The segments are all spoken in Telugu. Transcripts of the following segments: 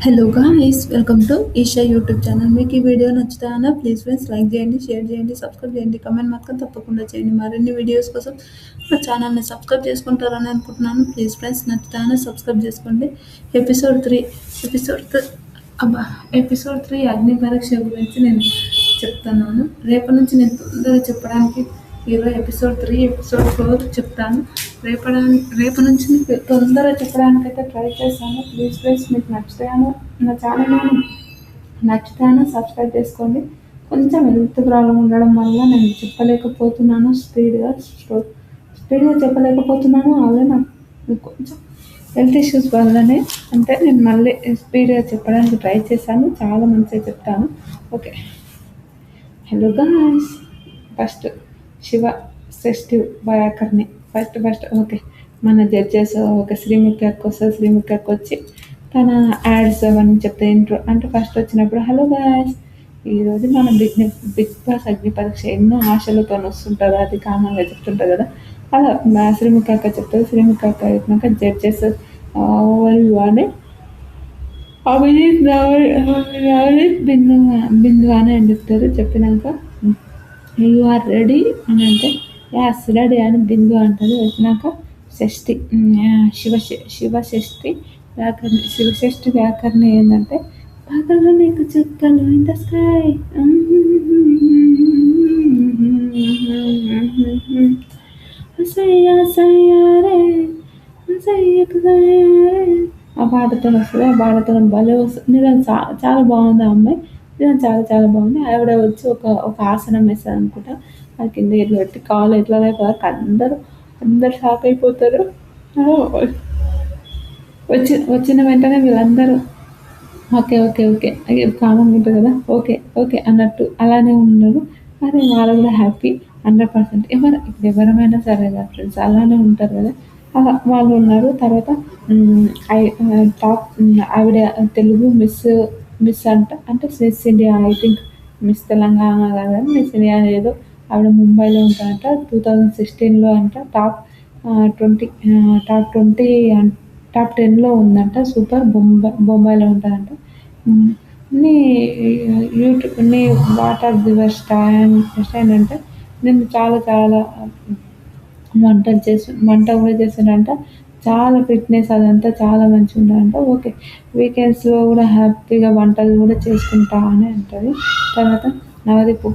Hello guys, welcome to Eesha YouTube channel. మీకు ఈ వీడియో నచ్చుతానా? ప్లీజ్ ఫ్రెండ్స్ లైక్ చేయండి, షేర్ చేయండి, సబ్స్క్రైబ్ చేయండి, కమెంట్ మాత్రం తప్పకుండా చేయండి. మరిన్ని వీడియోస్ కోసం నా ఛానల్ని సబ్స్క్రైబ్ చేసుకుంటారని అనుకుంటున్నాను. ప్లీజ్ ఫ్రెండ్స్ నచ్చుతానా సబ్స్క్రైబ్ చేసుకోండి. ఎపిసోడ్ త్రీ ఎపిసోడ్ th- అబ్బా ఎపిసోడ్ 3 అగ్ని పరీక్ష గురించి నేను చెప్తున్నాను. రేపటి నుంచి నేను తొందరగా చెప్పడానికి ఈరోజు ఎపిసోడ్ 4 చెప్తాను. రేపు నుంచి మీకు తొందరగా చెప్పడానికైతే ట్రై చేస్తాను. ప్లీజ్ ప్లీజ్ మీకు నచ్చుతాను, నా ఛానల్ని నచ్చుతాను సబ్స్క్రైబ్ చేసుకోండి. కొంచెం హెల్త్ ప్రాబ్లం ఉండడం వల్ల నేను చెప్పలేకపోతున్నాను, స్పీడ్గా చెప్పలేకపోతున్నాను. అలాగే నాకు కొంచెం హెల్త్ ఇష్యూస్ వల్లనే, అంటే నేను మళ్ళీ స్పీడ్గా చెప్పడానికి ట్రై చేశాను. చాలా మంచిగా చెప్తాను. Okay, hello guys. First Shiva షష్ఠి వ్యాకర్ణి ఫస్ట్ ఓకే. మన జడ్జెస్ ఓకే, శ్రీముఖి అక్క వస్తుంది. శ్రీముఖి అక్క వచ్చి తన యాడ్స్ అవన్నీ చెప్తే ఇంట్రో అంటే ఫస్ట్ వచ్చినప్పుడు హలో గాయ్స్, ఈరోజు మన బిగ్ బాస్ అగ్ని పరీక్ష ఎన్నో ఆశలతో వస్తుంటారు, అది కామన్గా చెప్తుంటారు కదా. అలా మా శ్రీముఖి అక్క చెప్తుంది. శ్రీముఖి అక్క చెప్పినాక జడ్జెస్ అని అభిజిత్ నవనీత్ బిందు అని చెప్తారు. చెప్పినాక యూ ఆర్ రెడీ అని అంటే యాస్ రెడీ అని బిందు అంటుంది. వచ్చినాక షష్ఠి శివషష్ఠి వ్యాకరణ ఏంటంటే పగలు నీకు చుక్కలు ఇన్ ద స్కై, సయ్యారే సయ్యకు సయ్యారే ఆ పాటతో వస్తుంది. ఆ పాటతో భలే వస్తుంది. నిజంగా చాలా బాగుంది ఆ అమ్మాయి. నిజంగా చాలా చాలా బాగుంది. ఆవిడ వచ్చి ఒక ఆసనం వేస్తుంది అనుకుంటా. అది కింద ఇట్లా పెట్టి కాలు ఎట్లా లేకపోతే అందరు షాక్ అయిపోతారు. వచ్చిన వెంటనే వీళ్ళందరూ ఓకే ఓకే ఓకే కామన్ ఉంటుంది కదా, ఓకే ఓకే అన్నట్టు అలానే ఉన్నారు. అదే వాళ్ళు కూడా హ్యాపీ 100%. ఎవరమైనా సరే కదా ఫ్రెండ్స్, అలానే ఉంటారు కదా. అలా వాళ్ళు ఉన్నారు. తర్వాత టాప్ ఆవిడ తెలుగు మిస్ అంటే miss India, I think miss Telangana కాదని మిస్ ఇండియా ఏదో. ఆవిడ ముంబైలో ఉంటారంట. 2016లో అంట టాప్ 20 టాప్ 10లో ఉందంట. సూపర్ బొంబాయిలో ఉంటారంట. నీ యూట్యూబ్ నీ వాట్ ఆర్ యువర్ స్టాండ్ అంటే నేను చాలా చాలా వంట కూడా చేశాడంట. చాలా ఫిట్నెస్ అదంతా చాలా మంచిగా ఉందంట. ఓకే, వీకెండ్స్లో కూడా హ్యాపీగా వంటలు కూడా చేసుకుంటా అని అంటుంది. తర్వాత నవదీపు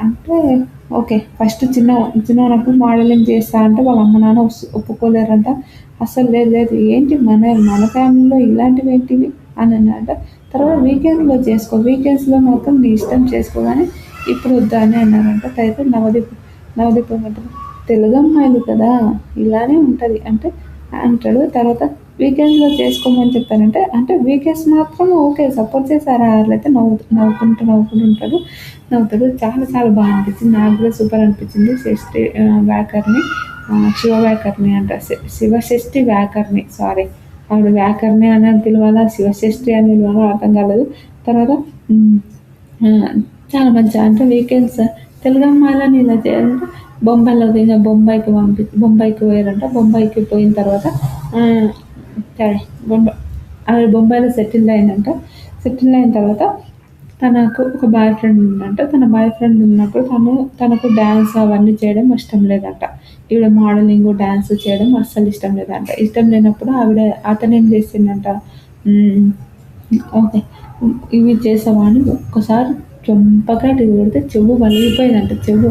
అంటే ఓకే, ఫస్ట్ చిన్నప్పుడు మోడలింగ్ చేస్తా అంటే వాళ్ళ అమ్మ నాన్న ఒప్పుకోలేరంట. అసలు లేదు ఏంటి మన ఫ్యామిలీలో ఇలాంటివి ఏంటివి అని అన్నట. తర్వాత వీకెండ్స్లో మాత్రం నీ ఇష్టం చేసుకో కానీ ఇప్పుడు వద్దా అని అన్నారంట. తర్వాత నవదీప్ ఏమంటారు, తెలుగు అమ్మాయిలు కదా ఇలానే ఉంటుంది అంటే అంటాడు. తర్వాత వీకెండ్స్లో చేసుకోమని చెప్తానంటే అంటే వీకెండ్స్ మాత్రం ఓకే సపోర్ట్ చేశారా, అట్లయితే నవ్వుతాడు. చాలా చాలా బాగా అనిపించింది. నాకు కూడా సూపర్ అనిపించింది. షష్ఠి వ్యాకర్ణి శివ వ్యాకర్ణి అంట, శివషష్ఠి వ్యాకర్ణి, సారీ ఆవిడ వ్యాకర్ణి అని పిలవాలా శివషష్ఠి అని పిలవాలా అర్థం కాలేదు. తర్వాత చాలా మంచిగా అంటే వీకెండ్స్ తెలుగు అమ్మాయిలని ఇలా చేయాలంటే బొంబాయికి పోయారంట. బొంబాయికి పోయిన తర్వాత సరే ఆవిడ బొంబాయిలో సెటిల్ అయిందంట. సెటిల్ అయిన తర్వాత తనకు ఒక బాయ్ ఫ్రెండ్ ఉందంట. తన బాయ్ ఫ్రెండ్ ఉన్నప్పుడు తనకు డ్యాన్స్ అవన్నీ చేయడం ఇష్టం లేదంట. ఈవిడ మోడలింగ్ డ్యాన్స్ చేయడం అస్సలు ఇష్టం లేదంట. ఇష్టం లేనప్పుడు అతను ఏం చేసిందంట, ఓకే ఇవి చేసామని ఒక్కసారి చొంపగా కొడితే చెవు వలిగిపోయిందంట. చెవు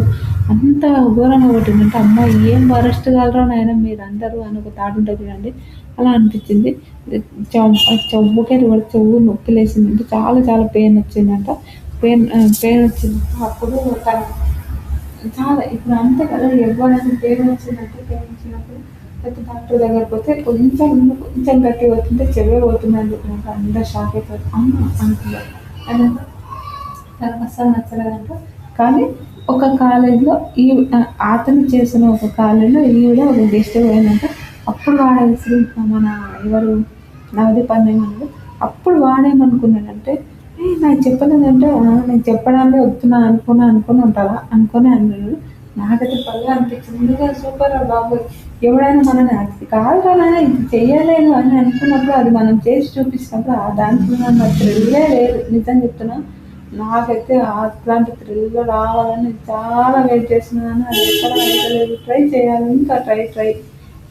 అంత ఘోరంగా కొట్టిందంటే అమ్మాయి ఏం వరస్ట్ కలరా నాయన మీరందరూ అని ఒక థాట్ ఉంటుంది చూడండి, అలా అనిపించింది. చెవు నొప్పి లేచిందంటే చాలా చాలా పెయిన్ వచ్చిందంట. పెయిన్ వచ్చింది. అప్పుడు చాలా ఇప్పుడు అంతే కదా, ఎవరైనా పెయిన్ వచ్చినప్పుడు ప్రతి డాక్టర్ దగ్గరకు పోతే కొంచెం గట్టి అవుతుంటే చెవే పోతుంది అని చెప్పినట్టు అందరు షాక్ అయిపోతారు. అమ్మ అనుకున్నారు. అదంతా తనకు అస్సలు నచ్చలేదంట. కానీ ఒక కాలేజ్లో అతను చేసిన ఒక కాలేజ్లో ఈవిడ ఒక గెస్ట్ పోయిందంట. అప్పుడు వాడాల్సి మన ఎవరు నవదీప్ అన్నయ్య, అప్పుడు వాడేమనుకున్నాడంటే నాకు చెప్పలేదంటే నేను చెప్పడానికే వస్తున్నా అనుకుని ఉంటారా అనుకుని అన్నాడు. నాకైతే భలే అనిపించింది. నిజంగా సూపర్‌రా బాబోయ్! ఎవడైనా మనల్ని అది కాదురా నాయన ఇది చెయ్యలేను అని అనుకున్నప్పుడు, అది మనం చేసి చూపించినప్పుడు ఆ దాంట్లో ఉన్న థ్రిల్లే వేరు. నిజం చెప్తున్నా. నాకైతే అట్లాంటి థ్రిల్ రావాలని చాలా వెయిట్ చేస్తున్నాను. అది ఎక్కడ అయితలేదు. ట్రై చేయాలి. ఇంకా ట్రై.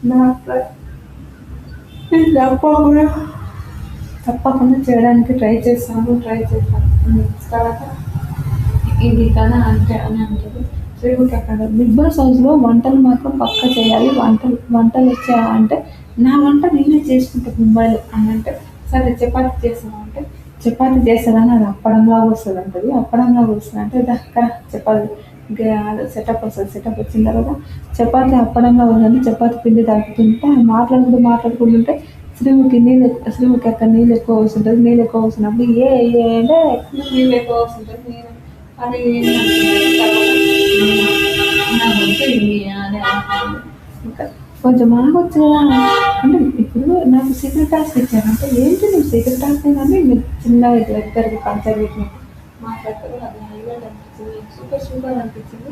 నాకు తప్పకుండా తప్పకుండా చేయడానికి ట్రై చేస్తాను. తర్వాత ఇది కదా అంటే అని అంటారు. శ్రీముఖి అక్కడ బిగ్ బాస్ హౌస్‌లో వంటలు మాత్రం పక్కా చేయాలి. వంటలు వచ్చా అంటే, నా వంట నేనే చేసుకుంటా ముంబైలో అని అంటే, సరే చపాతీ చేస్తావా అంటే, చపాతీ చేస్తదని అది అప్పడంలాగా వస్తదంటది. అప్పడంలాగా వస్తదంటే అక్కడ చపాతీ సెటప్ వస్తది. సెటప్ వచ్చిన తర్వాత చపాతీ అప్పడంలా ఉందంటే చపాతీ పిండి తాకుతుంటే మాట్లాడుకుంటుంటే శ్రీముఖి అక్క నీళ్ళు ఎక్కువ పోసుంటది. నీళ్ళు ఎక్కువ పోసినప్పుడు అంటే నీళ్ళు ఎక్కువ పోసుంటది. నేను అది నాకొద్దు ఇవి అని అనుకున్నాను. ఇంకా కొంచెం ఆగొచ్చు కదా! అంటే ఇప్పుడు నాకు సీక్రెట్ టాస్క్ ఇచ్చారు. అంటే ఏంటి నువ్వు సీక్రెట్ టాస్క్ అని మీరు చిన్నగా ఇట్లా ఇద్దరికి పంచాయతీ పెట్టినట్టు మాట్లాడతారు. అది హైలైట్ అనిపించింది. సూపర్ అనిపించింది.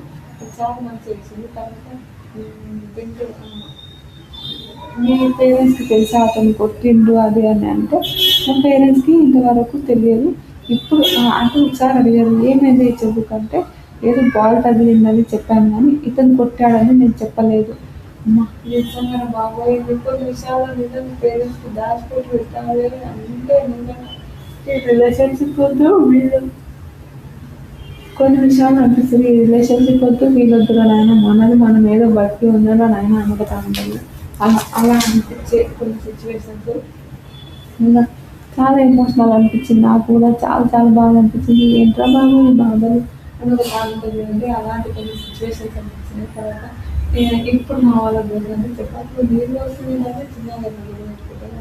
చాలా మంచిగా చేసింది. తర్వాత వింటూ మీ పేరెంట్స్‌కి తెలుసా అతను కొట్టిండు అది అని అంటే, మా పేరెంట్స్‌కి ఇంతవరకు తెలియదు. ఇప్పుడు అంటే ఒకసారి అడిగారు ఏమైంది చెప్పుకంటే, ఏదో బాల్ తగిలిందని చెప్పాను కానీ ఇతను కొట్టాడని నేను చెప్పలేదు. అమ్మా! నిజంగానే బాబోయ్! కొన్ని విషయాలు నిజంగా పేరెంట్స్‌కి దాచిపెట్టి పెట్టాలి అంటే నిజంగా ఈ రిలేషన్‌షిప్ వద్దు వీళ్ళు కొన్ని విషయాలు అనిపిస్తది. ఈ రిలేషన్‌షిప్ వద్దు వీళ్ళొద్దురా నాయన మనది మనం ఏదో బతికి ఉందాంరా నాయన అనుకుంటా ఉంటాను. అలా అనిపించే కొన్ని సిట్యుయేషన్స్ ఇంగా చాలా ఎమోషనల్ అనిపించింది. నాకు కూడా చాలా బాగా అనిపించింది. ఏంట్రా బాబు ఈ బాధలు అని ఒక బాధ ఉంటది కదండీ! అలాంటి కొన్ని సిట్యుయేషన్స్ అనిపించినాయి. తర్వాత ఇప్పుడు మా వాళ్ళకి ఏంటంటే చపాతీలో నీళ్ళు వస్తున్నాయని చిన్నగా నీళ్ళు పెట్టుకుంటారు.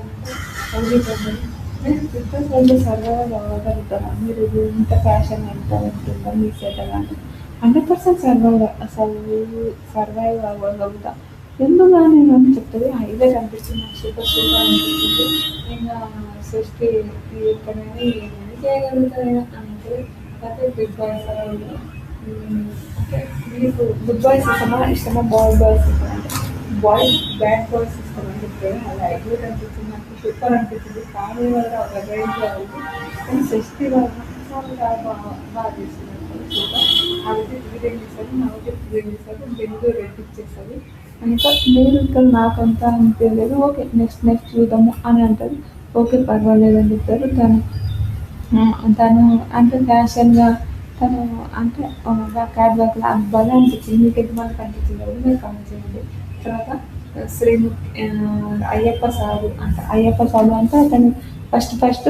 అంటే నేను బిగ్ బాస్ సర్వైవ్ అవ్వగలుగుతారా? మీరు ఇది ఇంత ఫ్యాషన్ ఎంత ఉంటుందా మీ సెటల్ అంటే 100% సర్వైవ్ అవ్వగలుగుతా. ఎందుకు నేను అని చెప్తుంది. హైలైట్ అనిపించింది. నాకు సూపర్ అనిపించింది. ఇంకా సృష్టి ఎక్కడైనా ఏమైనా చేయగలుగుతుంది అంటే అయితే బిగ్ బాయ్స్ అంటే మీకు బిగ్ బాయ్స్ ఇష్టమా బాయ్స్ ఇష్టమా అంటే బ్యాడ్ బాయ్స్ ఇష్టం అని చెప్తే అది హైలైట్ అనిపించింది. నాకు సూపర్ అనిపించింది. కామెడీ వల్ల ఒక రేంజ్ ఉంది. కానీ సృష్టి వల్ల చాలా బాగా చేస్తుంది. సూపర్ ఆవితే 3 రేంజ్ ఇస్తారు. నాకైతే 3 రేంజ్ ఇస్తారు. బెంగళూరు రెడ్ ఇచ్చేస్తుంది. ఇంకా మీరు ఇక్కడ నాకంతా అనిపించలేదు. ఓకే నెక్స్ట్ చూద్దాము అని అంటారు. ఓకే పర్వాలేదని చెప్తారు. తను అంటే ఫ్యాషన్‌గా తను అంటే క్యాట్ వాక్‌లా భలే అనిపించింది. మీకు ఎంతమందికి అనిపించిందో కూడా మీరు కామెంట్ చేయండి. తర్వాత అయ్యప్ప సాధు అంటే అతను ఫస్ట్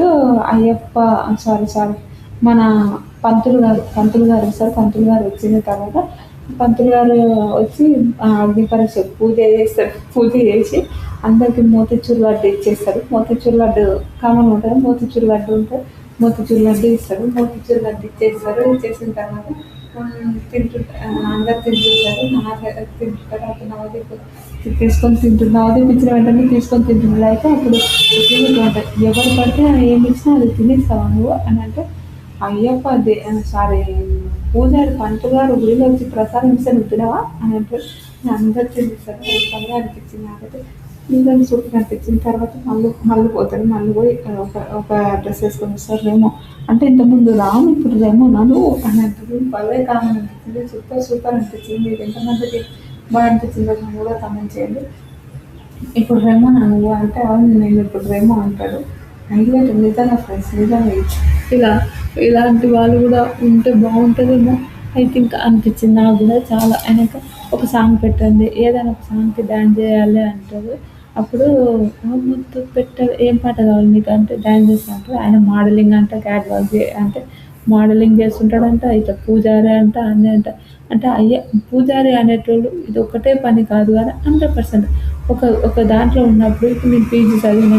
అయ్యప్ప సారీ మన పంతులు గారు వస్తారు. పంతులు గారు వచ్చిన తర్వాత పంతులు గారు వచ్చి అగ్ని పరీక్ష పూజ చేసి అందరికి మోతిచూర్ లడ్డు ఇచ్చేస్తారు. మోతిచూర్ లడ్డు కామన్ ఉంటుంది. మోతిచూర్ లడ్డు ఉంటుంది. మోతిచూర్ లడ్డు ఇస్తారు. మోతిచూర్ లడ్డు ఇచ్చేస్తారు. ఇచ్చేసిన తర్వాత అందరు తింటుంటారు. తింటుంటారు. అప్పుడు నవదీప్ తీసుకొని తింటున్నారు. నవదీప్ ఇచ్చిన వెంటనే తీసుకొని తింటున్నారు. అయితే అప్పుడు ఎవరు పడితే ఏమి ఇచ్చినా అది తినేస్తావా నువ్వు అని అంటే అయ్యప్ప సారీ పూజారి పంతులు గారు గుడిలో వచ్చి ప్రసాదం ఇస్తే నువ్వు తినవా అని అంటే అందరు తినేస్తారు. అది బాగా అనిపించింది నాకైతే. నిజంగా సూపర్ అనిపించింది. తర్వాత మళ్ళీ పోతాడు. మళ్ళీ పోయి ఒక డ్రెస్ వేసుకొని వస్తారు. రేమో అంటే ఇంతకుముందు రాము ఇప్పుడు రేమో నన్ను అని అంటారు. భలే కామెంట్ అనిపించింది. సూపర్ అనిపించింది. మీకు ఎంతమందికి బాగా అనిపించిందో నాకు కూడా కామెంట్ చేయండి. ఇప్పుడు రేమో నువ్వు అంటే అవును నేను ఇప్పుడు రేమో అంటాడు. హైలైట్ నిజంగా ఫ్రెండ్స్ నిజంగా ఇలా ఇలాంటి వాళ్ళు కూడా ఉంటే బాగుంటుందేమో ఐ థింక్ అనిపించింది నాకు కూడా చాలా. ఆయనక ఒక సాంగ్ పెట్టండి ఏదైనా ఒక సాంగ్కి డాన్స్ చేయాలి అంటారు. అప్పుడు ముద్దు ఏం పాట కావాలి మీకు అంటే డాన్స్ చేస్తా అంటారు. ఆయన మోడలింగ్ అంట క్యాట్ వాక్ అంటే మోడలింగ్ చేస్తుంటాడంట. ఇట్లా పూజారి అంట అన్నీ అంట. అంటే పూజారి అనేటోళ్ళు ఇది ఒకటే పని కాదు కానీ 100% ఒక దాంట్లో ఉన్నప్పుడు ఇప్పుడు నేను పీజీ చదివిన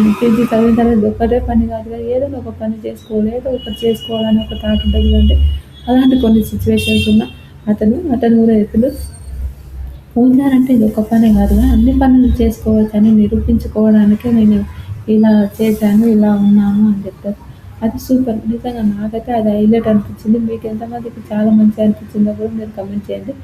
తర్వాత ఇది ఒక్కటే పని కాదు కదా ఏదైనా ఒక పని చేసుకోవాలి ఏదో ఒకటి చేసుకోవాలని ఒక థాట్ ఉంటుంది కదంటే అలాంటి కొన్ని సిచ్యువేషన్స్ ఉన్న అతను కూడా ఎత్తులు పూజారంటే ఇది ఒక పనే కాదు కదా అన్ని పనులు చేసుకోవచ్చని నిరూపించుకోవడానికే నేను ఇలా చేశాను ఇలా ఉన్నాను అని చెప్తారు. అది సూపర్ నిజంగా నాకైతే అది హైలైట్ అనిపించింది. మీకు ఎంతమందికి చాలా మంచిగా అనిపించిందో కూడా మీరు కమెంట్ చేయండి.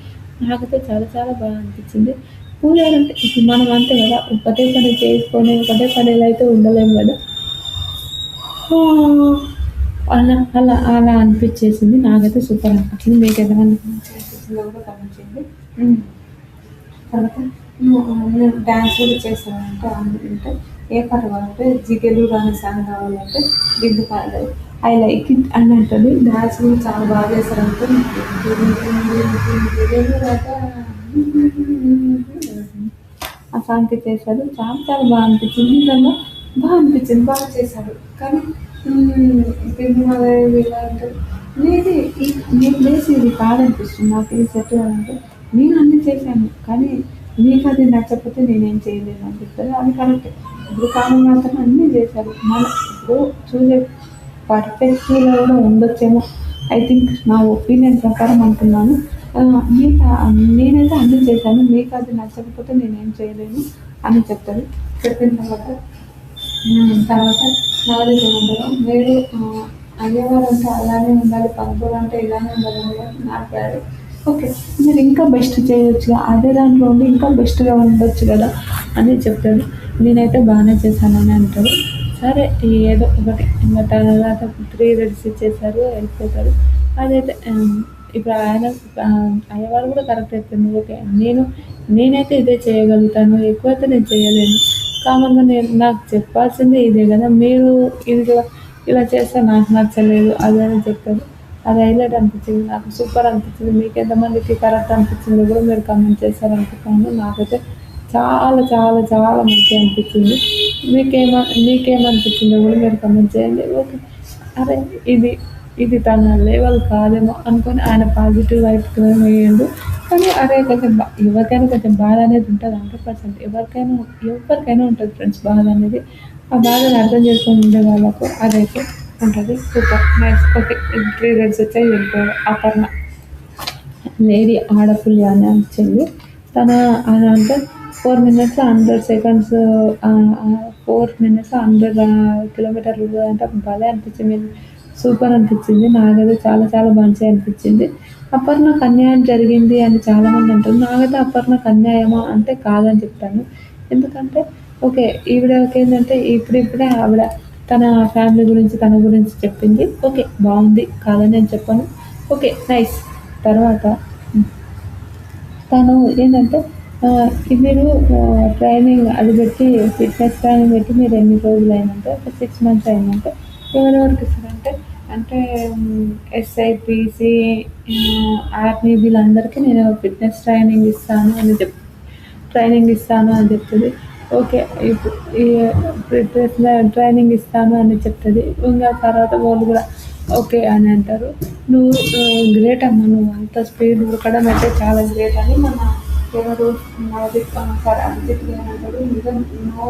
నాకైతే చాలా చాలా బాగా అనిపించింది. పూజలంటే ఇప్పుడు మనం అంతే కదా! ఒకటే పని చేసుకొని ఒకటే పనిలో అయితే ఉండలేము కదా! అలా అనిపిచ్చేసింది. నాకైతే సూపర్ అనిపించింది. మీకెంతమందికి మంచిగా అనిపించిందో కూడా కామెంట్ చేయండి. హ్మ్. తర్వాత నేను డాన్స్ కూడా చేస్తానంటే అంటే ఏ పాట కావాలంటే 'జిగేలు రాణి' సాంగ్ కావాలంటే 'బిందు పాడేది' ఐ లైక్ ఇట్ అని అంటది. డాన్స్ కూడా చాలా బాగా చేస్తారంటే ఆ సాంగ్‌కి చేశారు. చాలా చాలా బాగా అనిపించింది. నిజంగా బాగా అనిపించింది. బాగా చేశారు. కానీ బిందు మాధవ్ ఇలా అంటే లేదు ఈ మీ ప్లేస్ ఇది కాదనిపిస్తుంది. నాకు ఇది సెట్ కాదంటే నేను అన్నీ చేశాను. కానీ మీకది నచ్చకపోతే నేనేం చేయలేను అని చెప్తారు. అది కరెక్టే. ఇప్పుడు కామెంట్ మాత్రం అన్నీ చేశారు. ఇప్పుడు చూసే పర్స్పెక్టివ్‌లో కూడా ఉండొచ్చేమో. ఐ థింక్ నా ఒపీనియన్ ప్రకారం అంటున్నాను. మీకు నేనైతే అన్నీ చేశాను. మీకది నచ్చకపోతే నేనేం చేయలేను అని చెప్తారు. చెప్పిన తర్వాత నాలుగు ఏమంటారు మీరు అయ్యేవారంటే అలానే ఉండాలి, పంతులంటే ఇలానే ఉండాలని కూడా నాకు డాడీ ఓకే మీరు ఇంకా బెస్ట్ చేయొచ్చుగా అదే దాంట్లో ఉండి ఇంకా బెస్ట్‌గా ఉండొచ్చు కదా అని చెప్తాడు. నేనైతే బాగానే చేశానని అంటాడు. సరే ఏదో ఒకటి ఇంక తర్వాత 3 రెడ్స్ ఇచ్చేసారు వెళ్ళిపోతారు. అదైతే ఇప్పుడు ఆయన అయ్యవారు కూడా కరెక్ట్ చెప్పింది. ఓకే. నేనైతే ఇదే చేయగలుగుతాను. ఎక్కువైతే నేను చేయలేను. కామన్‌గా నాకు చెప్పాల్సిందే ఇదే కదా! మీరు ఇట్లా ఇలా చేస్తే నాకు నచ్చలేదు అది అని చెప్పారు. అది హైలైట్ అనిపించింది. నాకు సూపర్ అనిపించింది. మీకెంతమందికి కరెక్ట్ అనిపించిందో కూడా మీరు కామెంట్ చేశారనుకుంటున్నాను. నాకైతే చాలా చాలా చాలా మంచిగా అనిపించింది. మీకేమనిపించిందో కూడా మీరు కామెంట్ చేయండి. ఓకే. అరే! ఇది ఇది తన లెవెల్ కాదేమో అనుకోని ఆయన పాజిటివ్ వైపుకి వేయండు. కానీ అరే కొంచెం ఎవరికైనా కొంచెం బాధ అనేది ఉంటది 100%. ఎవరికైనా ఉంటది ఫ్రెండ్స్ బాధ అనేది. ఆ బాధను అర్థం చేసుకొని ఉండే వాళ్ళకు అదైతే ఉంటది. Super nice. ఓకే. 3 రేట్స్ వచ్చాయి వెళ్ళిపోయాడు. అపర్ణ లేడీ ఆడపులి అని వచ్చింది. తన అని అంటే 4 మినిట్స్ 100 సెకండ్స్ 4 మినిట్స్ 100 కిలోమీటర్లు అంటే భలే అనిపించింది. సూపర్ అనిపించింది. నాకైతే చాలా చాలా మంచిగా అనిపించింది. అపర్ణకు అన్యాయం జరిగింది అని చాలామంది అంటారు. నాకైతే అపర్ణకు అన్యాయమా అంటే కాదని చెప్తాను. ఎందుకంటే ఓకే. ఈవిడకేంటంటే ఇప్పుడిప్పుడే ఆవిడ తన ఫ్యామిలీ గురించి, తన గురించి చెప్పింది. ఓకే. బావుంది. కాదని నేను చెప్పను. ఓకే. నైస్. తర్వాత తను ఏంటంటే మీరు ట్రైనింగ్ అది పెట్టి ఫిట్‌నెస్ ట్రైనింగ్ పెట్టి మీరు ఎన్ని రోజులయిందంటే ఒక 6 మంత్స్ అయిందంటే ఎవరెవరికి ఇస్తారంటే అంటే ఎస్ఐపిసి ఆర్మీ వీళ్ళందరికీ నేను ట్రైనింగ్ ఇస్తాను అని చెప్తుంది. ఓకే. ఇప్పుడు ఈ ఫిట్‌నెస్ ట్రైనింగ్ ఇస్తాను అని చెప్తది. ఇంగ తర్వాత వాళ్ళు కూడా ఓకే అని అంటారు. నువ్వు గ్రేట్ అమ్మా! నువ్వు అంత స్పీడ్ ఉరకడం అయితే చాలా గ్రేట్ అని మన ఎవరు నవదీప్ సారీ అభిజిత్ గారు అంటారు. నిజం no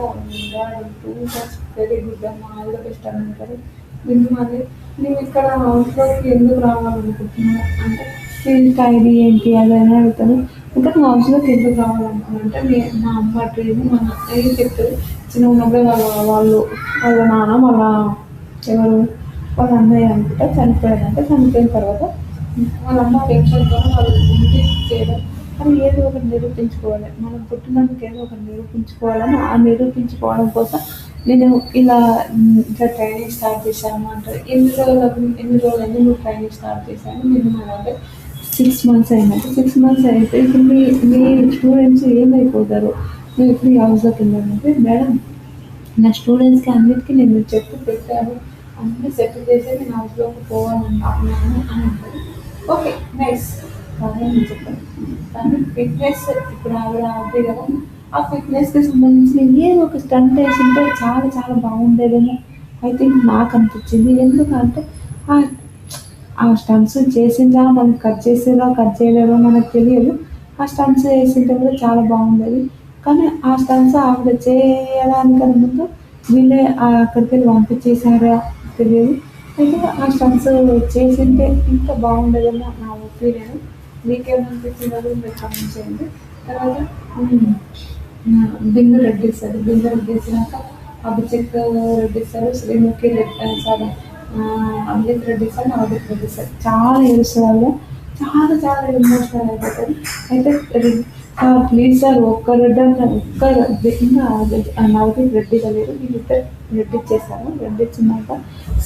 god too much very good అమ్మా ఆల్ ద బెస్ట్ అని అంటారు. బిందు మరి నువ్వు ఇక్కడ హౌస్‌లోకి ఎందుకు రావాలనుకుంటున్నావు అంటే ఫీల్డ్ ఐడీ ఏంటి అదని అడుగుతారు. ఇంకా నువ్వు హౌస్‌లోకి ఎందుకు రావాలనుకున్నావు అంటే మా అమ్మ డ్రీమ్ మా ఏం చెప్తారు చిన్నగా ఉన్నప్పుడే వాళ్ళ నాన్న ఎవరు వాళ్ళ అన్నయ్య అనుకుంటా చనిపోయాడంటే చనిపోయిన తర్వాత వాళ్ళ అమ్మ పెన్షన్‌తో వాళ్ళు ఇంటికి చేయడం కానీ ఏదో ఒకటి నిరూపించుకోవాలి. మనం పుట్టినందుకు ఏదో ఒకటి నిరూపించుకోవాలని ఆ నిరూపించుకోవడం కోసం నేను ఇట్లా ట్రైనింగ్ స్టార్ట్ చేశాను అంటారు. ఎన్ని రోజులైంది నువ్వు ట్రైనింగ్ స్టార్ట్ చేశాను మినిమం అంటే 6 మంత్స్ అయిందంటే 6 మంత్స్ అయితే ఇప్పుడు మీ స్టూడెంట్స్ ఏమైపోతారు? నువ్వు ఎప్పుడు ఈ హౌస్‌లోకి వెళ్ళానంటే మేడం నా స్టూడెంట్స్‌కి అన్నిటికి నేను చెప్పి పెట్టాను. అన్నీ సెటిల్ చేసి నేను హౌస్‌లోకి పోవాలనుకుంటున్నాను అని అంటారు. ఓకే. నైస్. కానీ నేను చెప్పాను. కానీ ఫిట్‌నెస్ ఇప్పుడు ఆవిడ అదే కదా! ఆ ఫిట్‌నెస్‌కి సంబంధించిన ఏదో ఒక స్టంట్ ఏసుంటే చాలా చాలా బాగుండేదేమో ఐ థింక్ నాకనిపించింది. ఎందుకంటే ఆహ్, ఆ స్టంట్స్ చేసిందా మనం కట్ చేసిర్రా, కట్ చేయలేదో మనకు తెలియదు. ఆ స్టంట్స్ ఏసింటే కూడా చాలా బాగుండేది. కానీ ఆ స్టంట్స్ ఆవిడ చేయడానికన్నా ముందు వీళ్ళే అక్కడికెళ్ళి పంపించేసారా తెలియదు. అయితే ఆ స్టంట్స్ చేసుంటే ఇంకా బాగుండేదేమో నా ఒపీనియన్. మీకేమనిపించిందో కూడా మీరు కామెంట్ చేయండి. తర్వాత బిందు రెడ్డి ఇస్తారు. బిందు రెడ్డి ఇచ్చినాక అభిషేక్ రెడ్డి ఇస్తారు. శ్రీముఖి రెడ్డి సారీ అమృత్ రెడ్డి ఇస్తారు. నవదీప్ రెడ్డి ఇస్తారు. చాలా ఏడుస్తారు వాళ్ళు. చాలా చాలా ఎమోషనల్ అయిపోతారు. అయితే ప్లీజ్ సార్ ఒక్క రెడ్ అన్న ఒక్క ఇంకా నవదీప్ రెడ్డిగా లేదు, వీళ్ళిద్దరు రెడ్ ఇచ్చేసారు. రెడ్ ఇచ్చినాక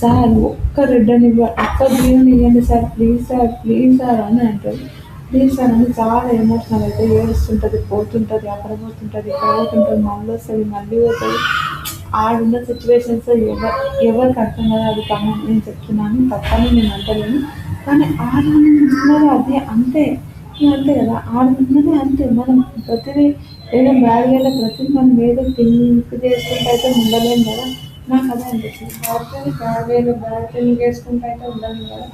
సార్ ఒక్క రెడ్ అని ఒక్క గ్రీన్ ఇవ్వండి సార్, ప్లీజ్ సార్ అని అంటారు. ప్లీజ్ సార్ అని చాలా ఎమోషనల్ అయితే ఏడుస్తుంటుంది, పోతుంటుంది, అక్కడ పోతుంటుంది, ఇక్కడ పోతుంటుంది, మళ్ళీ వస్తుంది, మళ్ళీ పోతుంది. ఆడున్న సిచ్యువేషన్స్ ఎవరికి అర్థం కదా, అది కమన్ నేను చెప్తున్నాను, తప్పని నేను అంటలేను. కానీ ఆడున్నది అదే అంతే, అంతే కదా, ఆడున్నది అంతే. మనం ప్రతిదీ ఏదో బ్యాడ్ వేలో ప్రతిదీ మనం ఏదో థింక్ చేసుకుంటూ అయితే ఉండలేం కదా. నాకు అదే అనిపిస్తుంది, బ్యాడ్ వేలో బ్యాడ్ థింక్ చేసుకుంటూ అయితే ఉండలేం కదా.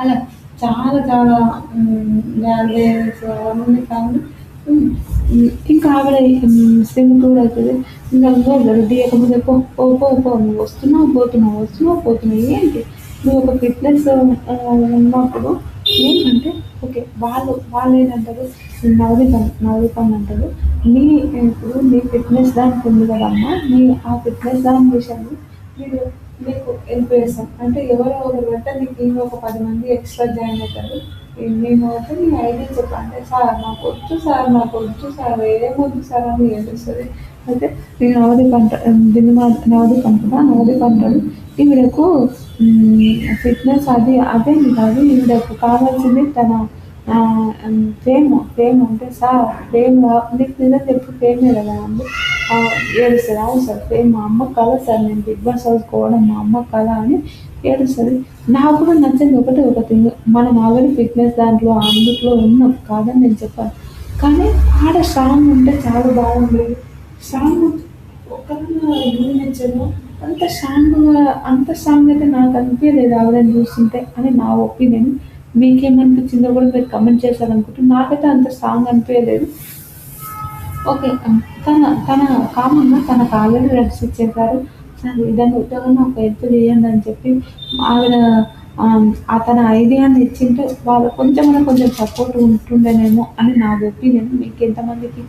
అలా చాలా చాలా బ్యాడ్ వేస్ అవన్నీ కాదు. ఇంకా ఆవిడ స్విమ్ కూడా అవుతుంది. ఇంకా రెడీ అయ్యకపోతే పో పో పో పో నువ్వు వస్తున్నావు పోతున్నావు, వస్తున్నావు పోతున్నావు, ఏంటి నువ్వు ఒక ఫిట్నెస్ ఉన్నప్పుడు ఏంటంటే ఓకే వాళ్ళు ఏంటంటారు, నవదీపన్ అంటారు, నీ ఇప్పుడు నీ ఫిట్నెస్ దానికి ఉంది కదమ్మా, నీ ఆ ఫిట్నెస్ దాని విషయంలో మీరు నీకు హెల్ప్ చేస్తాం అంటే ఎవరో ఒకరు అంటే నీకు ఇంకొక 10 మంది ఎక్స్ట్రా జాయిన్ అవుతారు. మేము అయితే నీ ఐడియా చెప్పండి సార్, నాకు వద్దు సార్, ఏమొద్దు సార్ అని ఏడుస్తుంది. అయితే నేను నవదీప్ అంటున్నా, నవదీప్ అంటాడు ఈవిడకు ఫిట్నెస్ అది అదేమి కాదు, ఈవిడకు కావాల్సింది తన ఫేమ్ అంటే సార్ ఫేమ్ నీకు నిజం చెప్పు ఫేమే కదా అండి. ఏడుస్తుంది, అవును సార్ ఫేమ్ మా అమ్మ కళ సార్, నేను బిగ్ బాస్ హౌస్కోవడం మా అమ్మ కళ అని ఏడుస్తుంది. నాకు కూడా నచ్చింది ఒక థింగ్, మనం ఆల్రెడీ ఫిట్నెస్ దాంట్లో అందుట్లో ఉన్నాం కాదని నేను చెప్పాను. కానీ ఆడ స్ట్రాంగ్ ఉంటే చాలా బాగుండేది. స్ట్రాంగ్ ఒకరిని ఊహించను, అంత స్ట్రాంగ్ అయితే నాకు అనిపించలేదు ఆవిడని చూస్తుంటే అని నా ఒపీనియన్. మీకేమనిపించిందో కూడా మీరు కమెంట్ చేశారనుకుంటే, నాకైతే అంత స్ట్రాంగ్ అనిపించలేదు. ఓకే. తన కామన్‌గా తనకు ఆల్రెడీ రెడ్స్ ఇచ్చేసారు. సార్ ఏదైనా ఉద్యోగంలో ఒక హెల్ప్ చేయండి అని చెప్పి ఆవిడ తన ఐడియాని ఇచ్చింటే వాళ్ళు కొంచెం సపోర్ట్ ఉంటుండేనేమో అని నా ఒపీనియన్. మీకు ఎంతమందికి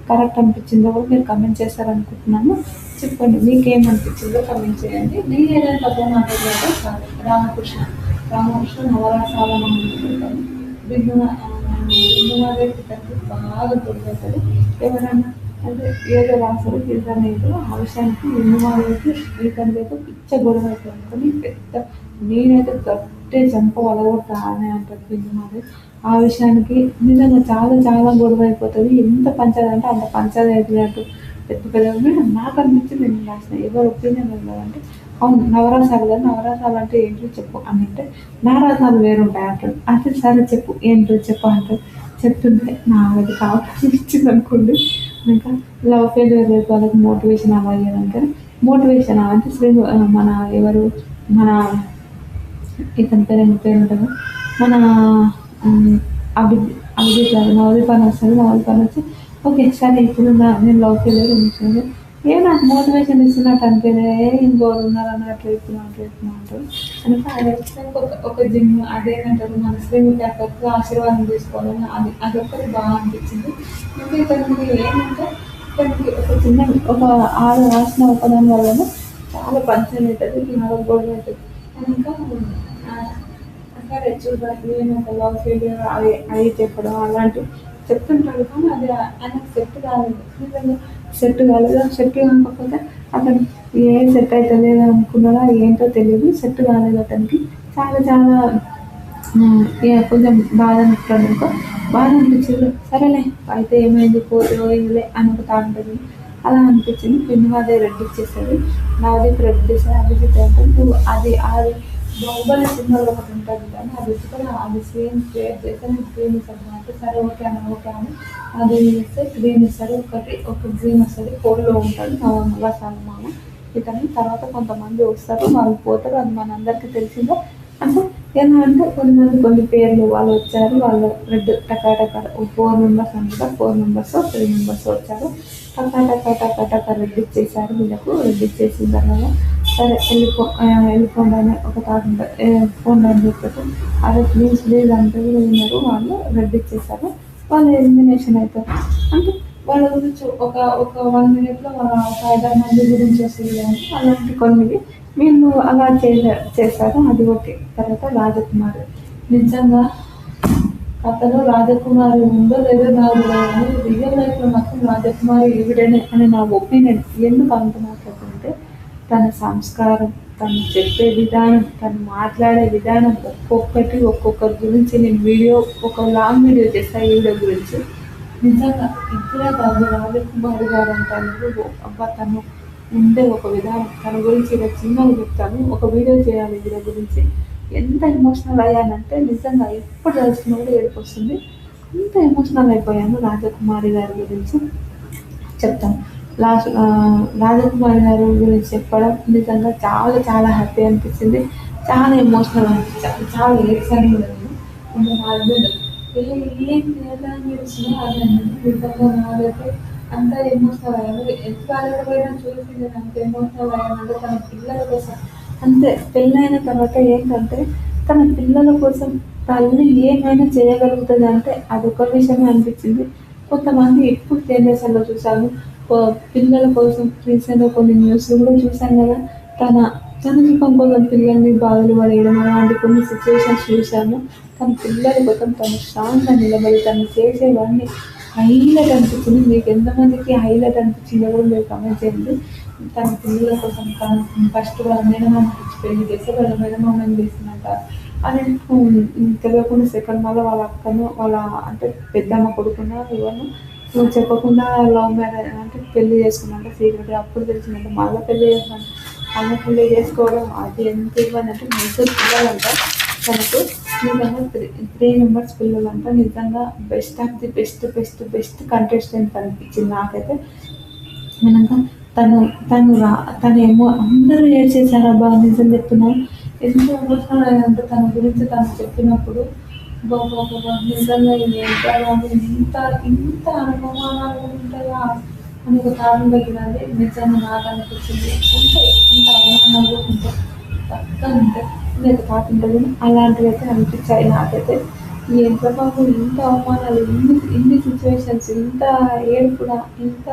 కరెక్ట్ అనిపించిందో కూడా మీరు కమెంట్ చేశారనుకుంటున్నాను. చెప్పండి మీకేమనిపించిందో కమెంట్ చేయండి. నేను ఏదైనా తప్పుగా మాట్లాడితే సారీ. రామకృష్ణ నవరసాలను అనుకుంటాను. బిందుమాదేవి తండ్రి బాగా దొరుకుతుంది. ఎవరైనా అంటే ఏదో రాశారు ఏదో ఆ విషయానికి బిందుమాదేవికి ఇతనికి అయితే పిచ్చ గొడవ అవుతుంది. పెద్ద నేనైతే గట్టే చంప వలగొట్టా అని అంటారు బిందుమాదేవి. ఆ విషయానికి నిజంగా చాలా చాలా గొడవ అయిపోతుంది. ఎంత పంచాయతీ అంటే అంత పంచాయతీ అయిపోయినట్టు పెద్ద పెద్ద నాకు అనిపించింది. నేను రాసిన ఎవరు ఒపీనియన్ వెళ్ళాలంటే అవును నవరసాలు కదా, నవరసాలు అంటే ఏంటో చెప్పు అని అంటే నవరసాలు వేరుంటాయి అంటాడు. అంటే సరే చెప్పు ఏంటో చెప్పు అంటాడు. చెప్తుంటే నాకది కావాలనిపించింది అనుకోండి. ఇంకా లవ్ ఫెయిల్యూర్ రేపు వాళ్ళకి మోటివేషన్ అవ్వాలి అంటే మోటివేషన్ అంటే మన ఎవరు మన ఇతని పేరు ఉంటుంది మన అభిజిత్ గారు నవదీప్ అని వస్తుంది. నవదీప్ అని వచ్చి ఓకే సరే ఇప్పుడు నేను లవ్ ఫెయిల్యూర్ ఉంచాను నాకు మోటివేషన్ ఇస్తున్నట్టు అనిపించే ఇంకోరు ఉన్నారని అట్లా అంటారు. కనుక అది వచ్చినాక ఒక జిమ్ అదేంటారు మన శ్రీముఖి అక్కడికి ఆశీర్వాదం తీసుకోవాలని అదొక్కటి బాగా అనిపించింది. ఇంకా ఇతనికి ఏంటంటే ఇతనికి ఒక ఆరు రాసిన ఒకదాని వల్ల చాలా పంచం అవుతుంది, చాలా గొడవ అవుతుంది. కనుక సరే చూడాలి ఏమంటే లవ్ ఫెయిల్యూర్ అవి చెప్పడం అలాంటివి చెప్తుంటాడు. కానీ అది ఆయనకు సెట్ కాలేదు. సెట్ కాకపోతే అతను ఏం సెట్ అవుతుంది అనుకున్నాడా ఏంటో తెలియదు. సెట్ కాలేదు అతనికి. చాలా చాలా కొంచెం బాధ అనిపించడంతో బాధ అనిపించింది. సరేలే అయితే ఏమైంది పోయిందిలే అని ఒక థాట్ ఉంటుంది. అలా అనిపించింది. పిన్నువాదే రెడ్ ఇచ్చేసాడు, నవదీప్ రెడ్ ఇచ్చేసాడు. అభిజిత్ అంటే నువ్వు అది బాహుబలి సినిమాలో ఒకటి ఉంటుంది కానీ అది కూడా అది సేమ్ క్రియేట్ చేస్తే నేను గ్రీన్ ఇస్తాను అంటే సరే ఓకే అని అది ఇస్తే గ్రీన్ ఇస్తాడు. ఒక గ్రీన్ వస్తుంది. ఫోన్లో ఉంటాడు నవరసాల మామ ఇతను. తర్వాత కొంతమంది వస్తారు వాళ్ళు పోతారు, అది మనందరికీ తెలిసిందే. అంటే ఎలా అంటే కొన్ని పేర్లు వాళ్ళు వచ్చారు, వాళ్ళు రెడ్ టకా 4 మెంబర్స్ అనుకుంటా 4 మెంబర్స్ 3 మెంబర్స్ వచ్చారు. టకా రెడ్ ఇచ్చేసారు. వీళ్ళకు రెడ్ ఇచ్చేసిన తర్వాత సరే వెళ్ళిపోండి అని ఒక థాట్ ఉంటుంది. ఫోన్ అని చెప్పేసి అదే ప్లీజ్ అంటే కూడా విన్నారు. వాళ్ళు రెడ్ ఇచ్చేసారు. వాళ్ళు ఎలిమినేషన్ అవుతారు. అంటే వాళ్ళ గురించి ఒక 1 minute వాళ్ళ 5-6 మంది గురించి వస్తుంది కానీ అలాంటి కొన్ని వీళ్ళు అలా చేశారు. అది ఓకే. తర్వాత రాజకుమారి నిజంగా కథలో రాజకుమారి ఉందో లేదో నాకు తెలియదు. రియల్ లైఫ్‌లో మాత్రం రాజకుమారి ఈవిడనే అని నా ఒపీనియన్. ఎందుకు అంటున్నానంటే తన సంస్కారం, తను చెప్పే విధానం, తను మాట్లాడే విధానం ఒక్కొక్కటి ఒక్కొక్కరి గురించి నేను ఒక లాంగ్ వీడియో చేస్తా ఈవిడ గురించి. నిజంగా ఇద్దరే కాదు రాజకుమారి గారు అంటారు. అబ్బా తను ఉండే ఒక విధానం తన గురించి ఇలా చిన్నగా చెప్తాను. ఒక వీడియో చేయాలి ఈవిడ గురించి. ఎంత ఎమోషనల్ అయ్యానంటే నిజంగా ఎప్పుడు తలుచుకున్నా కూడా ఏడుపొస్తుంది. అంత ఎమోషనల్ అయిపోయాను రాజకుమారి గారి గురించి చెప్తాను. రాజకుమారి గారి గురించి చెప్పడం నిజంగా చాలా చాలా హ్యాపీ అనిపించింది. చాలా ఎమోషనల్ అనిపించాను. చాలా ఏడ్చాను కూడా నేను. ఇంకా మా హస్బెండ్ ఏంటి ఎలా ఏడుస్తున్నావు అని అన్నాడు. నిజంగా నాకైతే అంత ఎమోషనల్ అయ్యాను. ఎప్పుడు అడగకపోయినా చూసి నేను అంత ఎమోషనల్ అయ్యానంటే తన పిల్లల కోసం. అంతే పెళ్ళైన తర్వాత ఏంటంటే తన పిల్లల కోసం తల్లి ఏమైనా చేయగలుగుతుంది అంటే అదొక విషయమే అనిపించింది. కొంతమంది ఇప్పుడు జనరేషన్లో చూసాము పిల్లల కోసం రీసెంట్గా కొన్ని న్యూస్లు కూడా చూసాం కదా. తన తన సుఖం కోసం పిల్లల్ని బాధలు పడేయడం అలాంటి కొన్ని సిచ్యువేషన్స్ చూసాము. తన పిల్లల కోసం తను స్ట్రాంగ్గా నిలబడి తను చేసేవన్నీ హైలైట్ అనిపించింది. మీకు ఎంతమందికి హైలైట్ అనిపించిందో కూడా మీరు కమెంట్ చేయండి. తన పిల్లల కోసం తను ఫస్ట్ వాళ్ళ మేనమామ పెళ్లి చేస్తే వాళ్ళ మేనమామని చేసినట్ట అని తెలియకుండా సెకండ్ మళ్ళీ వాళ్ళ అక్కను వాళ్ళ అంటే పెద్దమ్మ కొడుకున్న ఎవరు నువ్వు చెప్పకుండా లవ్ మ్యారేజ్ అంటే పెళ్లి చేసుకున్నాక సీక్రెట్గా అప్పుడు తెలిసిందంటే మళ్ళీ పెళ్లి చేస్తున్నాను. మళ్ళీ పెళ్లి చేసుకోవడం అది ఎంత ఇవ్వండి అంటే మైసూర్ పిల్లలంట తనకు. నిజంగా 3 మెంబర్స్ పిల్లలంట. నిజంగా best of the best best best contestant అనిపించింది నాకైతే. వినక తను తను రా తనేమో అందరూ ఏడ్చేసారబ్బా నిజం చెప్తున్నాను. ఎంత ఎమోషనల్ అయ్యానంటే తన గురించి తను చెప్పినప్పుడు అబ్బబ్బబ్బబ్బా! నిజంగా ఇది ఎంత బాగుంది. ఇంత అనుభవాలు ఉంటాయా అని ఒక తాళం దగ్గరండి నిజంగా నాకు అనిపించింది. ఉంటాయి ఇంత అవమానాలు కూడా ఉంటాయి. పక్కా ఉంటాయి. లేదు కాకుంటుంది అలాంటివి అయితే అనిపించాయి నాకైతే. ఏంట్రా బాబు ఇంత అవమానాలు ఇన్ని సిచ్యువేషన్స్ ఇంత ఏడుపుడా ఇంత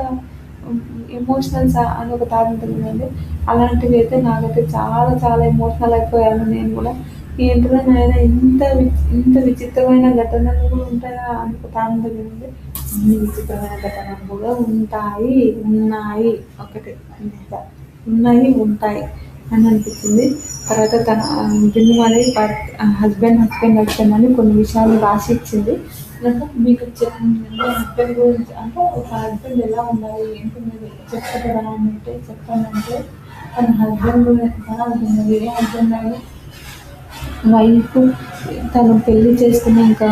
ఎమోషనల్స్ అని ఒక థాట్ ఉంటుంది కదండీ. అలాంటివి అయితే నాకైతే చాలా చాలా ఎమోషనల్ అయిపోయాను నేను కూడా. ఏంట్రా నాయనా ఇంత విచిత్రమైన ఘటనలు కూడా ఉంటాయా అని ఒక థాట్ ఉంటుంది కదండీ. అన్ని విచిత్రమైన ఘటనలు కూడా ఉన్నాయి. ఒకటి ఇంకా ఉన్నాయి, ఉంటాయి అని అనిపించింది. తర్వాత తన బిందుమాలి హస్బెండ్ అని కొన్ని విషయాలు రాసి ఇచ్చింది. అంటే మీకు హస్బెండ్ గురించి అంటే ఒక హస్బెండ్ ఎలా ఉండాలి ఏంటున్నది చెప్పగలరా అని అంటే చెప్పానంటే తన హస్బెండ్ గురించి ఎలా ఉంటుంది ఏ హస్బెండ్ అని వైఫ్ తను పెళ్లి చేసుకున్నాక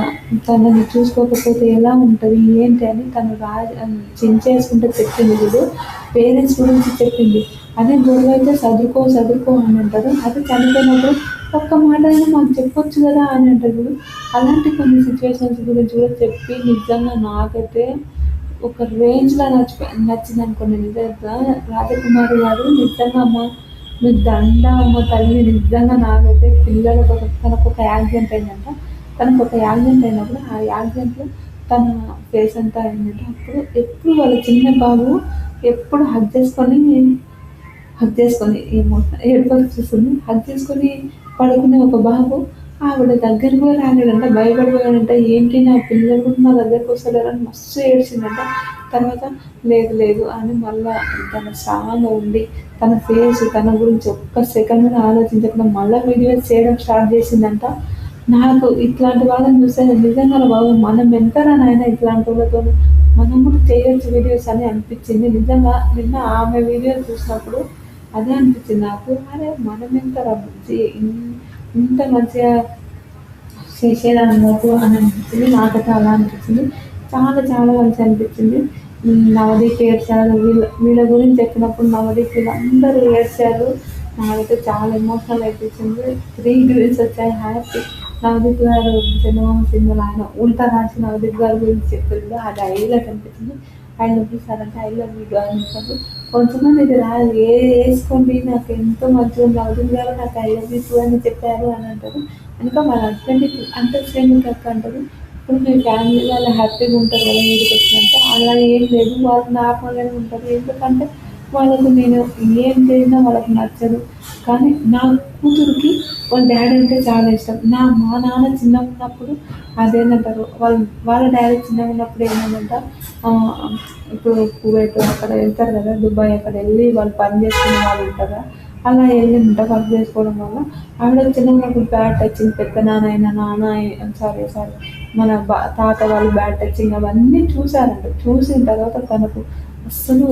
తనని చూసుకోకపోతే ఎలా ఉంటుంది ఏంటి అని తను చించేసుకుంటే చెప్పింది చూడు. పేరెంట్స్ గురించి చెప్పింది. అదే గొడవ అయితే చదువుకో అని అంటారు. అదే చనిపోయినప్పుడు ఒక్క మాట అయినా మాకు చెప్పొచ్చు కదా అని అంటారు చూడు. అలాంటి కొన్ని సిచ్యువేషన్స్ గురించి కూడా చెప్పి నిజంగా నాకైతే ఒక రేంజ్‌లో నచ్చిందనుకోండి నిజంగా. రాజకుమారి గారు నిజంగా అమ్మ మీకు అమ్మ తల్లి నిజంగా నాకైతే పిల్లల కోసం తనకొక యాక్సిడెంట్ అయిందంట. తనకొక యాక్సిడెంట్ అయినప్పుడు ఆ యాక్సిడెంట్‌లో తన ఫేస్ అంతా అయిందంట. అప్పుడు ఎప్పుడు వాళ్ళ చిన్న బాబు ఎప్పుడు హగ్ చేసుకొని ఏడుపొచ్చేస్తుంది. హగ్ చేసుకొని పడుకునే ఒక బాబు ఆవిడ దగ్గరికి కూడా రాలేదంట. భయపడిపోయాడంట. ఏంటి నా పిల్లలు కూడా నా దగ్గరికి వస్తలేరని మస్తు ఏడ్చిందంట. తర్వాత లేదు అని మళ్ళా తన స్ట్రాంగ్‌గా ఉండి తన ఫేస్ తన గురించి ఒక్క సెకండ్ కూడా ఆలోచించకుండా మళ్ళా వీడియోస్ చేయడం స్టార్ట్ చేసిందంట. నాకు ఇట్లాంటి వాళ్ళని చూస్తే నిజంగానే బాబు మనం ఎంతరా నాయనా ఇట్లాంటి వాళ్ళతోని మనం కూడా చేయొచ్చు వీడియోస్ అని అనిపించింది. నిజంగా నిన్న ఆమె వీడియోస్ చూసినప్పుడు అదే అనిపించింది నాకు. అరే మనం ఎంతరా బుజ్జి ఇంత మంచిగా చేసేదన్నట్టు అని అనిపించింది. నాకైతే అలా అనిపించింది. చాలా చాలా మంచిగా అనిపించింది. నవదీప్ ఏడ్చారు. వీళ్ళ గురించి చెప్పినప్పుడు నవదీప్ వీళ్ళందరూ ఏడ్చారు. నాకైతే చాలా ఎమోషనల్ అనిపించింది. 3 గ్రిల్స్ వచ్చాయి హ్యాపీ. నవదీప్ గారు చందమామ సినిమాలో ఆయన ఉల్టా రాసి నవదీప్ గారి గురించి చెప్పారు కూడా అది హైలైట్ అనిపించింది. ఐ లవ్ యూ సార్ అంటే ఐ లవ్ యూ అని చెప్పారు. కొంతమంది ఇది రాదు వేసుకోండి నాకు ఎంతో మంచిగా నవదీప్ గారు నాకు ఐ లవ్ యూ టూ అని చెప్పారు అని అంటారు. ఇంకా వాళ్ళ హస్బెండ్ అంటే సేమ్ అక్క అంటారు. ఇప్పుడు మీ ఫ్యామిలీ వాళ్ళు హ్యాపీగా ఉంటారు కదా వీడికి వచ్చినంటే అలా ఏం లేదు. వాళ్ళు నార్మల్గానే ఉంటారు. ఎందుకంటే వాళ్ళకు నేను ఏం చేసినా వాళ్ళకి నచ్చదు. కానీ నా కూతురికి వాళ్ళ డాడీ అంటే చాలా ఇష్టం. మా నాన్న చిన్నగా ఉన్నప్పుడు అదేంటంటారు వాళ్ళ డాడీ చిన్నగా ఉన్నప్పుడు ఏమైందంట, ఇప్పుడు కువైట్ అక్కడ వెళ్తారు కదా, దుబాయ్ అక్కడ వెళ్ళి వాళ్ళు పని చేసుకునే వాళ్ళు ఉంటారు కదా, అలా వెళ్ళిందంట వర్క్ చేసుకోవడం వల్ల. ఆవిడ చిన్నగా ఉన్నప్పుడు బ్యాడ్ టచింగ్, పెద్ద నాన్న అయినా సారీ మన తాత వాళ్ళు బ్యాడ్ టచింగ్ అవన్నీ చూసారంట. చూసిన తర్వాత తనకు అస్సలు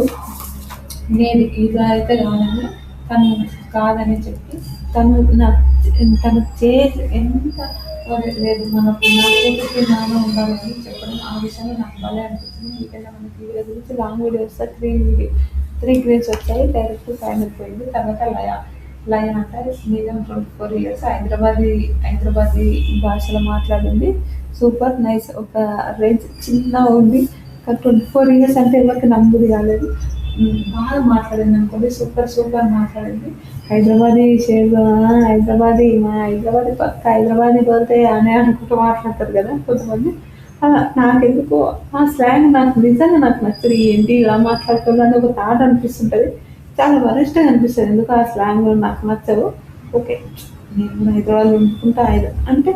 నేను ఇలా అయితే కాదని, తను కాదని చెప్పి తను నా తను చేసి ఎంత లేదు మనకు నా కూతురికి నాన్న ఉండాలని చెప్పడం, ఆ విషయంలో నాకు భలే అనిపించింది. మీకైనా మనకి వీడియో గురించి లాంగ్ వీడియో వస్తే 3 వచ్చాయి, డైరెక్ట్ ఫైనల్ పోయింది. తర్వాత లయ అంటే నిజం 24 years హైదరాబాదీ భాషలో మాట్లాడింది. సూపర్ నైస్, ఒక రేంజ్ చిన్న ఉంది కానీ 24 years అంటే ఎవరికి నమ్ముది కాలేదు. బాగా మాట్లాడింది అనుకోండి, సూపర్ మాట్లాడింది. హైదరాబాదీ పక్క హైదరాబాదీ పోతే అనే అనుకుంటూ మాట్లాడతారు కదా కొంతమంది. నాకెందుకో ఆ స్లాంగ్ నాకు నచ్చదు. ఏంటి ఇలా మాట్లాడుతున్నాను ఒక థాట్ అనిపిస్తుంటుంది, చాలా వరస్ట్గా అనిపిస్తుంది. ఎందుకు ఆ స్లాంగ్ నాకు నచ్చదు. ఓకే, నేను కూడా హైదరాబాద్ ఉంటుకుంటా అంటే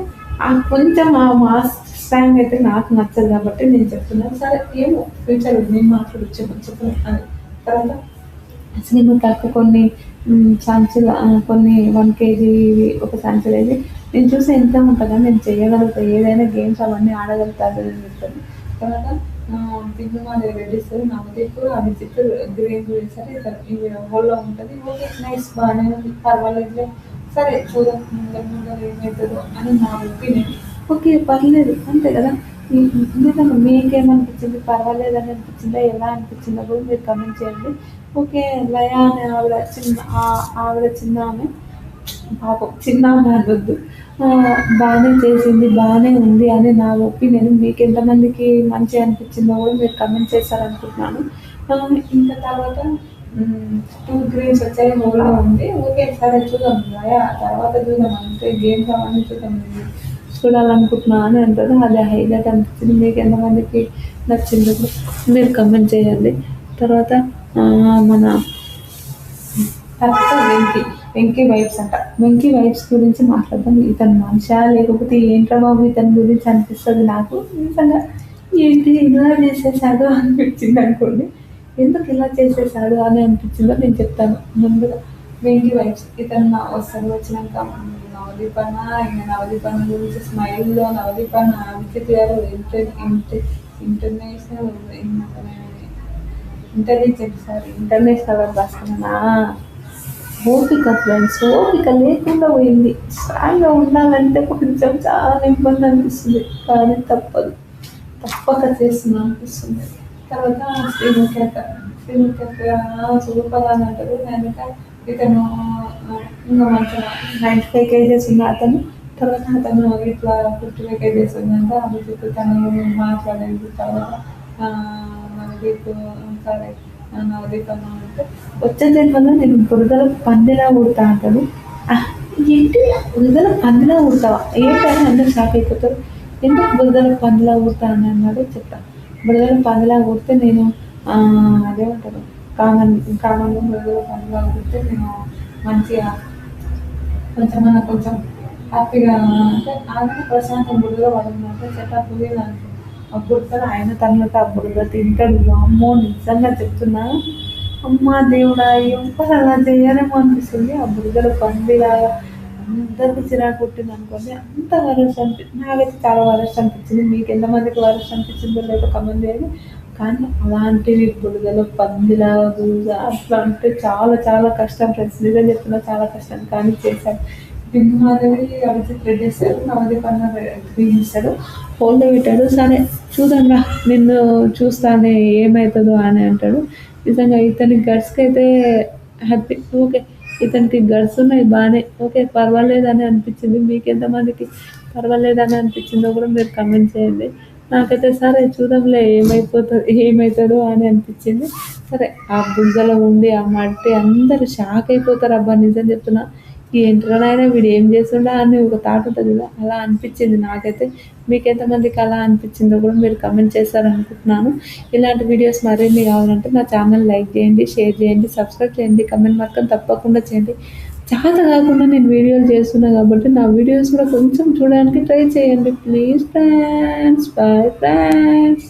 కొంచెం ఆ మాస్ స్లాంగ్ అయితే నాకు నచ్చదు కాబట్టి నేను చెప్తున్నాను. సరే ఏమో ఫ్యూచర్ నేను మాట్లాడచ్చు చెప్పను అది. తర్వాత సినిమా తక్కువ కొన్ని సంచులు, కొన్ని 1 kg ఒక సంచులు వేసి నేను చూసి ఎంత ఉంటుందో నేను చేయగలుగుతాను, ఏదైనా గేమ్స్ అవన్నీ ఆడగలుగుతాను అని చెప్తాను. తర్వాత దిగుమాలి రెడ్డిస్, నవదీప్, అభిజిత్ గ్రీన్ సరే ఇవి హోల్లో ఉంటుంది. ఓకే నైస్, బాగానే ఉంది, పర్వాలేదు, సరే చూద్దాం ముందర ఏమవుతుందో అని నా ఒపీనియన్. ఓకే పర్లేదు అంతే కదా. నిజంగా మీకేమనిపించింది, పర్వాలేదని అనిపించిందా, ఎలా అనిపించిందో కూడా మీరు కమెంట్ చేయండి. ఓకే, లయ అనే ఆవిడ చిన్న ఆమె, పాపం చిన్న ఆమె అనొద్దు, బాగానే చేసింది, బాగానే ఉంది అని నా ఒపీనియన్. మీకు ఎంతమందికి మంచిగా అనిపించిందో కూడా మీరు కమెంట్ చేస్తారనుకుంటున్నాను. ఇంకా తర్వాత 2 గ్రీన్స్ వచ్చాయి, హోల్లో ఉంది. ఓకే సరే చూద్దాం లయ, తర్వాత చూద్దాం, అంతే గేమ్స్ అవన్నీ చూడాలనుకుంటున్నాను అని అంటారు. అది హైలైట్ అనిపించింది. మీకు ఎంతమందికి నచ్చిందో మీరు కమెంట్ చేయండి. తర్వాత మన వెంకీ వైబ్స్ అంట, వెంకీ వైబ్స్ గురించి మాట్లాడదాం. ఇతను మనిషా లేకపోతే ఏంట్రా బాబు ఇతని గురించి అనిపిస్తుంది నాకు. నిజంగా ఏంటి ఇలా చేసేసాడు అనిపించింది అనుకోండి. ఎందుకు ఇలా చేసేసాడు అని అనిపించిందో నేను చెప్తాను. ముందుగా వెంకీ వైబ్స్, ఇతను వచ్చినాక నవదీప్ అన్న గురించి స్మైల్లో నవదీప్ అన్న అభిజిత్ గారు ఇంటర్నేషనల్ ఇంటెలిజెంట్ ఇంటర్నేషనల్ రాసుకున్నా. ఓపిక ఫ్రెండ్స్, ఓపిక లేకుండా పోయింది. స్ట్రాంగ్గా ఉండాలంటే కొంచెం చాలా ఇబ్బంది అనిపిస్తుంది, కానీ తప్పక చేస్తున్నా అనిపిస్తుంది. తర్వాత శ్రీముఖ సూపర్ అని అంటారు. దానిక ఇతను ఇంకా మంచిగా 95 kgs ఉన్న అతను. తర్వాత అతను ఇట్లా 55 kgs ఉందంట. అభిజిత్ తను మాట్లాడేది. తర్వాత నవదీప్ అన్న అంటే వచ్చే జన్మలో నేను బురదలో పందిలా ఉడతా అంటాడు. ఏంటి బురదలో పందిలా ఉడతావా ఏంటని అందరూ షాక్ అయిపోతారు. ఎందుకు బురదలో పందిలా ఉడతా అని అన్నాడు. చెప్తాను. బురదలో పందిలా ఉడితే నేను అదేమంటారు, కామన్గా బురదలో పందిలా ఉడితే నేను మంచిగా కొంచెం హ్యాపీగా అంటే ఆయన ప్రశాంతం బురదలో పడుతుందంటే చెట్టు అనుకో అప్పుడు ఆయన తనతో అప్పుడు తింటాడు. అమ్మో నిజంగా చెప్తున్నా, అమ్మ దేవుడా ఎవ్వరు అలా చేయాలేమో అనిపిస్తుంది. ఆ బురదలో పందిలాగా అందరికి చిరాకు కొట్టింది అనుకోండి. అంత వరస్ట్ అనిపించింది, నాకైతే చాలా వరస్ట్ అనిపించింది. మీకు ఎంతమందికి వరస్ట్ అనిపించిందో లేదో కమెంట్ చేయండి. కానీ అలాంటివి బురదలో పందిలాగా అట్లా అంటే చాలా చాలా కష్టం ఫ్రెండ్స్, నిజం చెప్తున్నా చాలా కష్టం, కానీ చేశాను. బిందు మాధవి అభిజిత్ రెడ్డి ఇస్తాడు, నవదీప్ అన్న గ్రీన్ ఇస్తాడు, హోల్డ్ పెట్టాడు. సరే చూద్దాంగా, నిన్ను చూస్తానే ఏమవుతుందో అని అంటాడు. నిజంగా ఇతని గట్స్కి అయితే హ్యాపీ. ఓకే ఇతనికి గట్స్ ఉన్నాయి బాగానే, ఓకే పర్వాలేదని అనిపించింది. మీకు ఎంతమందికి పర్వాలేదని అనిపించిందో కూడా మీరు కమెంట్ చేయండి. నాకైతే సరే చూద్దాంలే ఏమవుతుందో అని అనిపించింది. సరే ఆ బుగ్గలో ఉండి ఆ మట్టి అందరూ షాక్ అయిపోతారు. అబ్బా నిజం చెప్తున్నా, ఈ ఏంటనైనా వీడు ఏం చేస్తుండా అని ఒక థాట్ ఉంటుంది కదా, అలా అనిపించింది నాకైతే. మీకు ఎంతమందికి అలా అనిపించిందో కూడా మీరు కమెంట్ చేస్తారనుకుంటున్నాను. ఇలాంటి వీడియోస్ మరిన్ని కావాలంటే నా ఛానల్ లైక్ చేయండి, షేర్ చేయండి, సబ్స్క్రైబ్ చేయండి, కమెంట్ మాత్రం తప్పకుండా చేయండి. చేత కాకుండా నేను వీడియోలు చేస్తున్నా కాబట్టి నా వీడియోస్ కూడా కొంచెం చూడడానికి ట్రై చేయండి ప్లీజ్ ఫ్రెండ్స్. Bye friends.